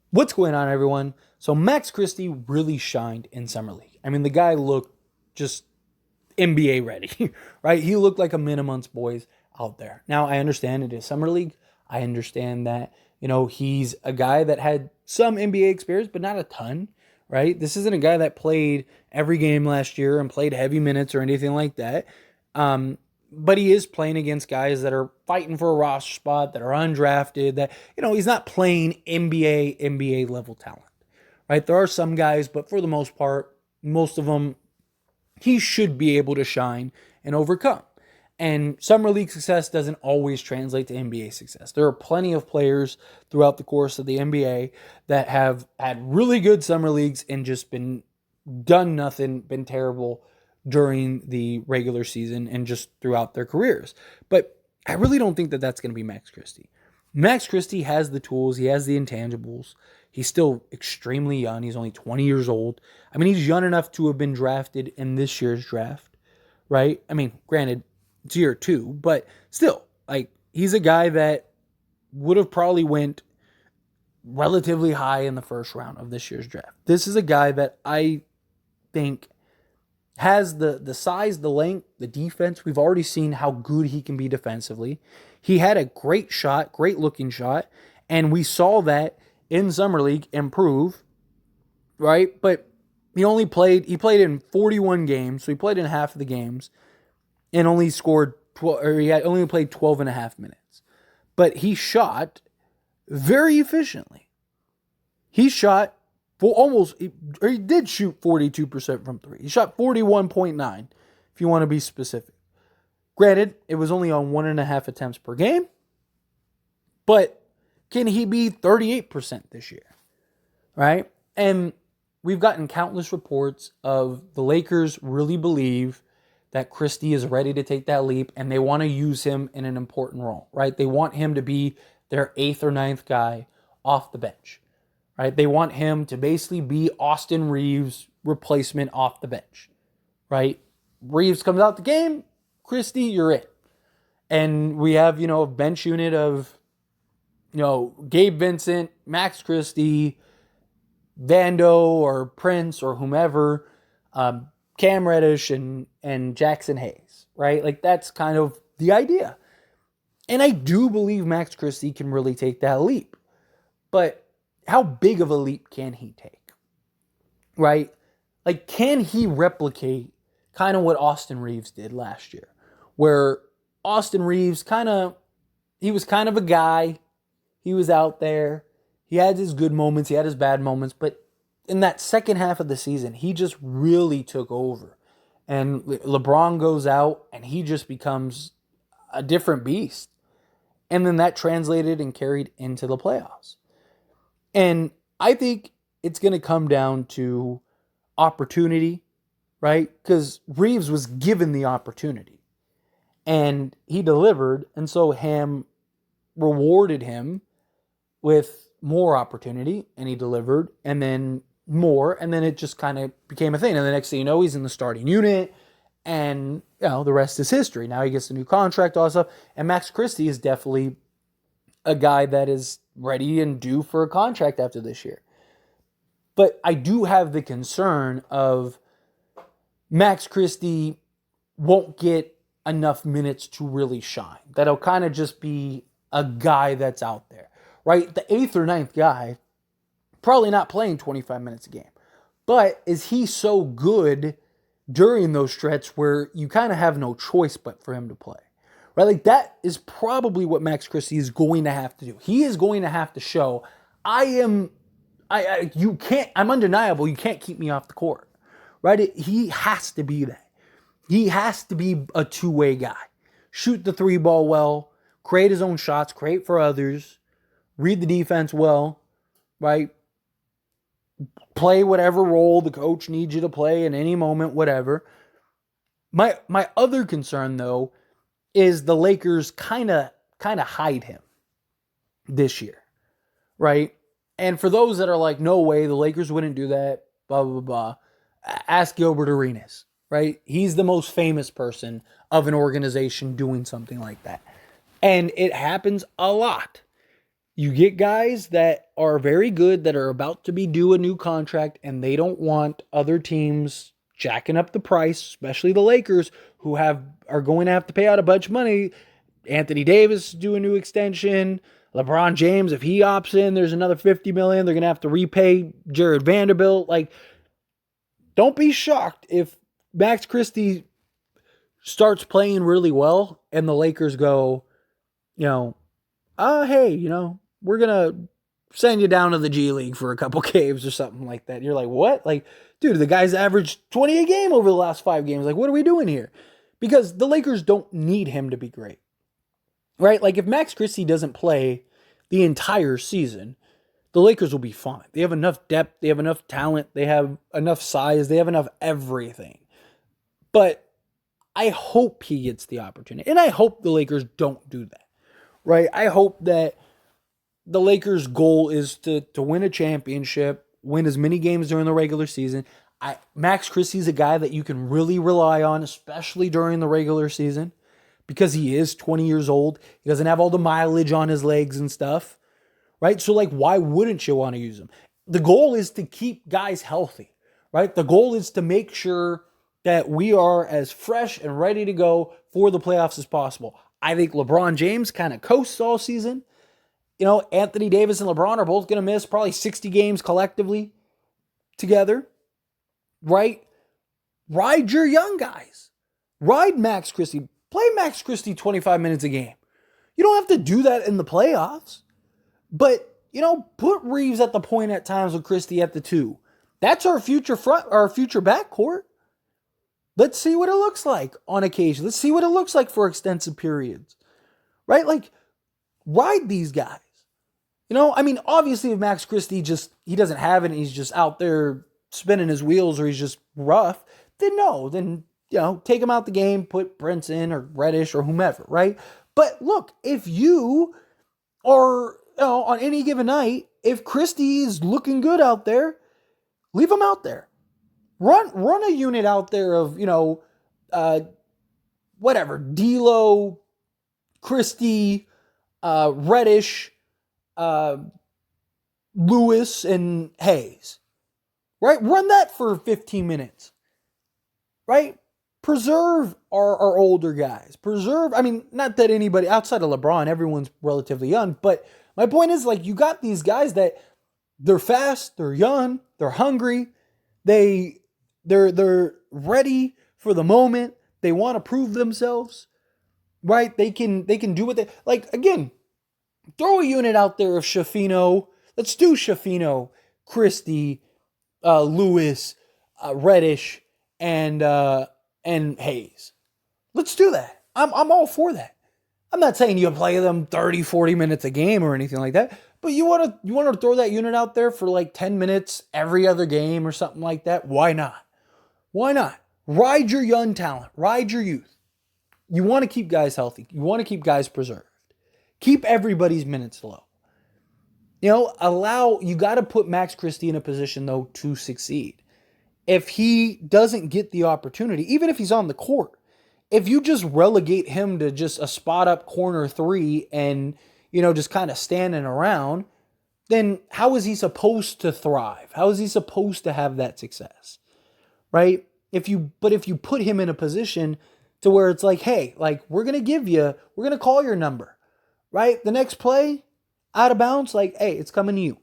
What's going on, everyone? So Max Christie really shined in summer league. I mean, the guy looked just NBA ready, right? He looked like a min amongst boys out there. Now I understand it is summer league. I understand that he's a guy that had some NBA experience, but not a ton, right? This isn't a guy that played every game last year and played heavy minutes or anything like that. Um, but he is playing against guys that are fighting for a roster spot, that are undrafted, that, he's not playing NBA level talent, right? There are some guys, but for the most part, most of them, he should be able to shine and overcome. And summer league success doesn't always translate to NBA success. There are plenty of players throughout the course of the NBA that have had really good summer leagues and just been done nothing, been terrible during the regular season and just throughout their careers. But I really don't think that that's going to be Max Christie. Max Christie has the tools, he has the intangibles. He's still extremely young. He's only 20 years old. I mean, he's young enough to have been drafted in this year's draft, right? I mean, granted, it's year two, but still, like, he's a guy that would have probably went relatively high in the first round of this year's draft. This is a guy that I think has the size, the length, the defense. We've already seen how good he can be defensively. He had a great shot, great looking shot, and we saw that in Summer League improve, right? But he played in 41 games, so he played in half of the games and only scored 12, or he had only played 12 and a half minutes. But he shot very efficiently. He shot he did shoot 42% from three. He shot 41.9, if you want to be specific. Granted, it was only on 1.5 attempts per game, but can he be 38% this year? Right? And we've gotten countless reports of the Lakers really believe that Christie is ready to take that leap and they want to use him in an important role, right? They want him to be their 8th or ninth guy off the bench, right? They want him to basically be Austin Reeves' replacement off the bench, right? Reeves comes out the game, Christie, you're it. And we have, a bench unit of, Gabe Vincent, Max Christie, Vando or Prince or whomever, Cam Reddish and Jackson Hayes, right? Like, that's kind of the idea. And I do believe Max Christie can really take that leap. But how big of a leap can he take? Right? Like, can he replicate kind of what Austin Reeves did last year? Where Austin Reeves he was kind of a guy. He was out there. He had his good moments. He had his bad moments. But in that second half of the season, he just really took over. And LeBron goes out and he just becomes a different beast. And then that translated and carried into the playoffs. And I think it's going to come down to opportunity, right? Because Reeves was given the opportunity and he delivered. And so Ham rewarded him with more opportunity and he delivered and then more. And then it just kind of became a thing. And the next thing you know, he's in the starting unit and, the rest is history. Now he gets a new contract, all that stuff. And Max Christie is definitely a guy that is ready and due for a contract after this year. But I do have the concern of Max Christie won't get enough minutes to really shine. That'll kind of just be a guy that's out there, right? The 8th or ninth guy, probably not playing 25 minutes a game. But is he so good during those stretches where you kind of have no choice but for him to play? Right? Like, that is probably what Max Christie is going to have to do. He is going to have to show, I'm undeniable. You can't keep me off the court. Right? He has to be that. He has to be a two-way guy. Shoot the three ball well, create his own shots, create for others, read the defense well, right? Play whatever role the coach needs you to play in any moment, whatever. My other concern, though, is the Lakers kind of hide him this year, right? And for those that are like, no way, the Lakers wouldn't do that, blah, blah, blah, ask Gilbert Arenas, right? He's the most famous person of an organization doing something like that. And it happens a lot. You get guys that are very good that are about to be due a new contract and they don't want other teams jacking up the price, especially the Lakers who are going to have to pay out a bunch of money. Anthony Davis do a new extension. LeBron James, if he opts in, there's another $50 million. They're going to have to repay Jared Vanderbilt. Like, don't be shocked if Max Christie starts playing really well and the Lakers go, hey, we're going to send you down to the G League for a couple games or something like that. You're like, what? Like, dude, the guy's averaged 20 a game over the last 5 games. Like, what are we doing here? Because the Lakers don't need him to be great, right? Like, if Max Christie doesn't play the entire season, the Lakers will be fine. They have enough depth. They have enough talent. They have enough size. They have enough everything. But I hope he gets the opportunity. And I hope the Lakers don't do that, right? I hope that the Lakers' goal is to win a championship, win as many games during the regular season. Max Christie's a guy that you can really rely on, especially during the regular season, because he is 20 years old. He doesn't have all the mileage on his legs and stuff, right? So, like, why wouldn't you want to use him? The goal is to keep guys healthy, right? The goal is to make sure that we are as fresh and ready to go for the playoffs as possible. I think LeBron James kind of coasts all season. Anthony Davis and LeBron are both going to miss probably 60 games collectively together, right? Ride your young guys. Ride Max Christie. Play Max Christie 25 minutes a game. You don't have to do that in the playoffs. But, put Reeves at the point at times with Christie at the 2. That's our future backcourt. Let's see what it looks like on occasion. Let's see what it looks like for extensive periods. Right? Like, ride these guys. Obviously if Max Christie he doesn't have it and he's just out there spinning his wheels or he's just rough, then take him out the game, put Prince in or Reddish or whomever, right? But look, if you are, on any given night, if Christie is looking good out there, leave him out there. Run a unit out there of, D'Lo, Christie, Reddish, Lewis, and Hayes. Right? Run that for 15 minutes. Right? Preserve our older guys. Not that anybody outside of LeBron, everyone's relatively young, but my point is, like, you got these guys that they're fast, they're young, they're hungry, they're ready for the moment, they want to prove themselves, right? They can do what they like. Again, throw a unit out there of Shafino. Let's do Shafino, Christie, Lewis, Reddish, and Hayes. Let's do that. I'm all for that. I'm not saying you play them 30, 40 minutes a game or anything like that, but you want to throw that unit out there for like 10 minutes every other game or something like that. Why not? Why not? Ride your young talent. Ride your youth. You want to keep guys healthy. You want to keep guys preserved. Keep everybody's minutes low. You got to put Max Christie in a position, though, to succeed. If he doesn't get the opportunity, even if he's on the court, if you just relegate him to just a spot up corner 3 and, just kind of standing around, then how is he supposed to thrive? How is he supposed to have that success? Right? If you put him in a position to where it's like, hey, like, we're going to call your number, right? The next play, out of bounds, like, hey, it's coming to you,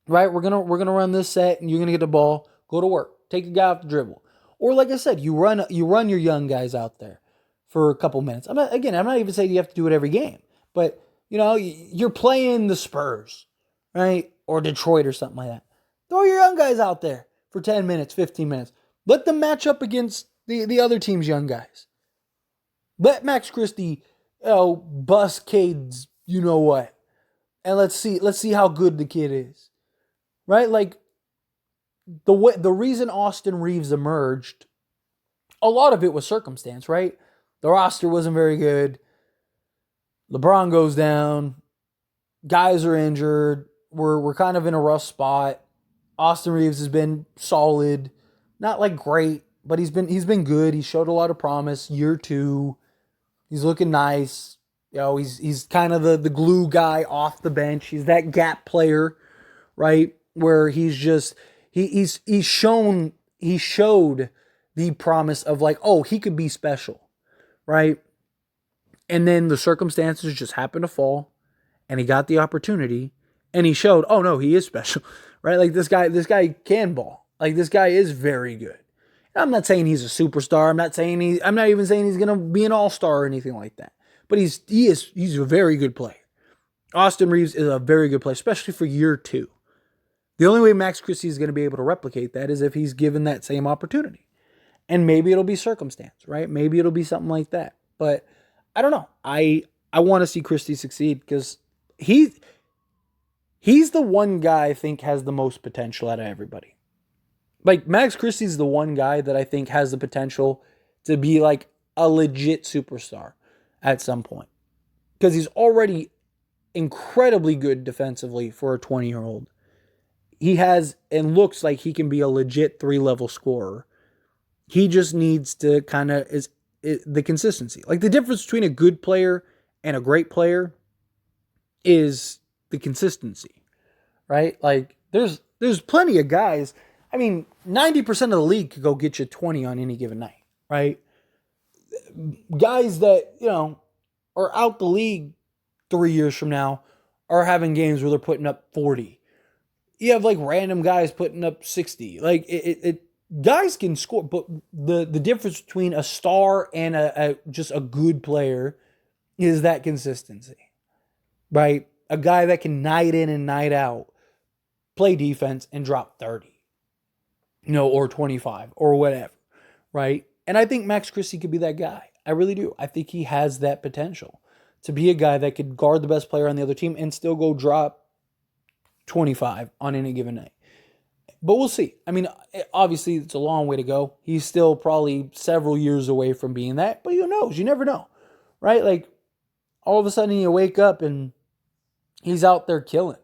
right? We're going to run this set and you're going to get the ball, go to work, take a guy off the dribble. Or like I said, you run your young guys out there for a couple minutes. I'm not even saying you have to do it every game, but you're playing the Spurs, right? Or Detroit or something like that. Throw your young guys out there for 10 minutes, 15 minutes. Let them match up against the other team's young guys. Let Max Christie, bust Cade's, what. And let's see how good the kid is. Right? Like, the reason Austin Reeves emerged, a lot of it was circumstance, right? The roster wasn't very good. LeBron goes down. Guys are injured. We're kind of in a rough spot. Austin Reeves has been solid. Not like great, but he's been good. He showed a lot of promise. Year 2. He's looking nice. He's kind of the glue guy off the bench. He's that gap player, right? Where he showed the promise of like, oh, he could be special, right? And then the circumstances just happened to fall, and he got the opportunity, and he showed, oh no, he is special, right? Like this guy can ball. Like this guy is very good. I'm not saying he's a superstar. I'm not even saying he's gonna be an all-star or anything like that. But he's a very good player. Austin Reeves is a very good player, especially for year 2. The only way Max Christie is going to be able to replicate that is if he's given that same opportunity. And maybe it'll be circumstance, right? Maybe it'll be something like that. But I don't know. I want to see Christie succeed because he's the one guy I think has the most potential out of everybody. Like Max Christie's the one guy that I think has the potential to be like a legit superstar at some point. Because he's already incredibly good defensively for a 20-year-old. He has and looks like he can be a legit 3-level scorer. He just needs to kind of is the consistency. Like the difference between a good player and a great player is the consistency, right? Like there's plenty of guys. I mean, 90% of the league could go get you 20 on any given night, right? Guys that, are out the league 3 years from now are having games where they're putting up 40. You have like random guys putting up 60. Like guys can score, but the difference between a star and a just a good player is that consistency, right? A guy that can night in and night out play defense and drop 30, or 25 or whatever, right? And I think Max Christie could be that guy. I really do. I think he has that potential to be a guy that could guard the best player on the other team and still go drop 25 on any given night. But we'll see. I mean, obviously, it's a long way to go. He's still probably several years away from being that. But who knows? You never know, right? Like, all of a sudden you wake up and he's out there killing.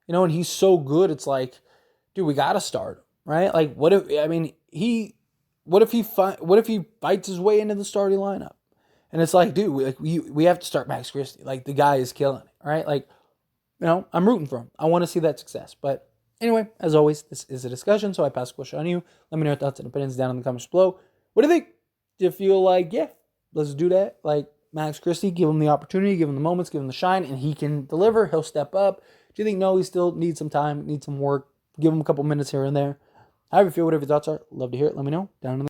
And he's so good. It's like, dude, we got to start him, right? Like, what if he fights his way into the starting lineup? And it's like, dude, we have to start Max Christie. Like, the guy is killing it, right? Like, I'm rooting for him. I want to see that success. But anyway, as always, this is a discussion, so I pass the question on you. Let me know your thoughts and opinions down in the comments below. What do you think? Do you feel like, yeah, let's do that? Like, Max Christie, give him the opportunity, give him the moments, give him the shine, and he can deliver. He'll step up. Do you think, no, he still needs some time, needs some work? Give him a couple minutes here and there. However you feel, whatever your thoughts are, love to hear it. Let me know down in the